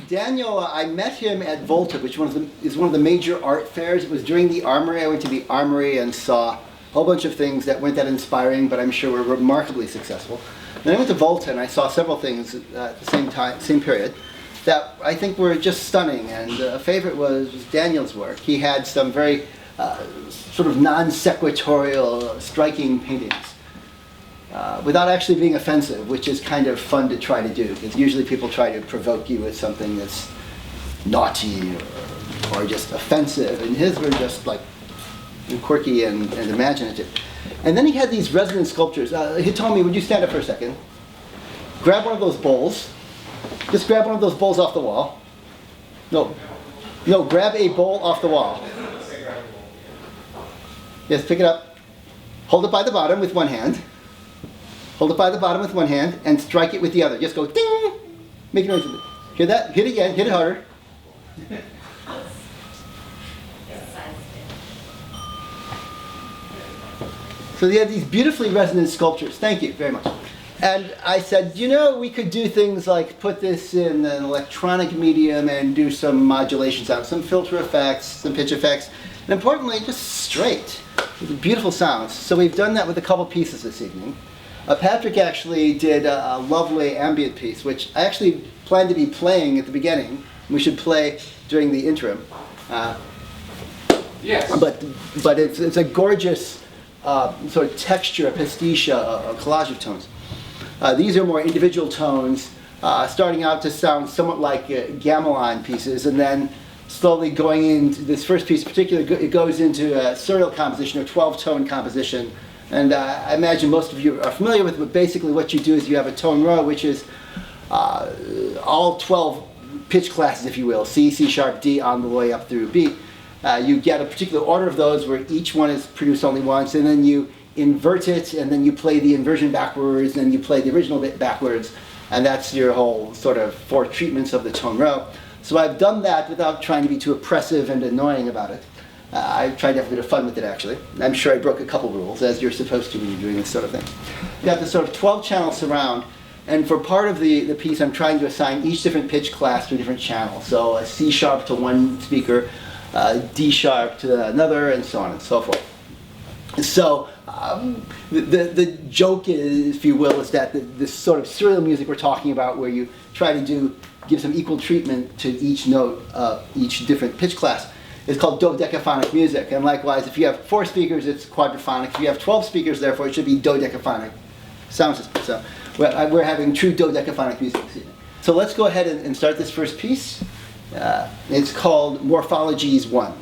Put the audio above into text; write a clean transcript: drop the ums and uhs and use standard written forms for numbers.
Daniel, I met him at Volta, which is one of the major art fairs. It was during the Armory. I went to the Armory and saw a whole bunch of things that weren't that inspiring, but I'm sure were remarkably successful. Then I went to Volta and I saw several things at the same period, that I think were just stunning. And a favorite was Daniel's work. He had some very sort of non-sequitorial, striking paintings. Without actually being offensive, which is kind of fun to try to do, because usually people try to provoke you with something that's naughty or just offensive, and his were just like quirky and imaginative. And then he had these resonant sculptures. He told me, would you stand up for a second? Grab one of those bowls. Just grab one of those bowls off the wall. No, grab a bowl off the wall. Yes, pick it up. Hold it by the bottom with one hand. Hold it by the bottom with one hand and strike it with the other. Just go ding! Make a noise with it. Hear that? Hit it again. Hit it harder. So they have these beautifully resonant sculptures. Thank you very much. And I said, you know, we could do things like put this in an electronic medium and do some modulation sound, some filter effects, some pitch effects, and importantly, just straight, with beautiful sounds. So we've done that with a couple pieces this evening. Patrick actually did a lovely ambient piece, which I actually planned to be playing at the beginning. We should play during the interim. Yes. But it's a gorgeous sort of texture, a pastiche, a collage of tones. These are more individual tones, starting out to sound somewhat like gamelan pieces, and then slowly going into this first piece in particular, it goes into a serial composition or 12-tone composition. And I imagine most of you are familiar with it, but basically what you do is you have a tone row, which is all 12 pitch classes, if you will, C, C sharp, D, on the way up through B. You get a particular order of those where each one is produced only once, and then you invert it, and then you play the inversion backwards, and then you play the original bit backwards, and that's your whole sort of 4 treatments of the tone row. So I've done that without trying to be too oppressive and annoying about it. I tried to have a bit of fun with it, actually. I'm sure I broke a couple rules, as you're supposed to when you're doing this sort of thing. You have this sort of 12-channel surround, and for part of the piece, I'm trying to assign each different pitch class to a different channel. So a C sharp to one speaker, D sharp to another, and so on and so forth. So the joke is, if you will, is that this sort of serial music we're talking about, where you try to give some equal treatment to each note, each different pitch class, is called dodecaphonic music. And likewise, if you have 4 speakers, it's quadraphonic. If you have 12 speakers, therefore, it should be dodecaphonic sound system. So we're having true dodecaphonic music this evening. So let's go ahead and start this first piece. It's called Morphologies I.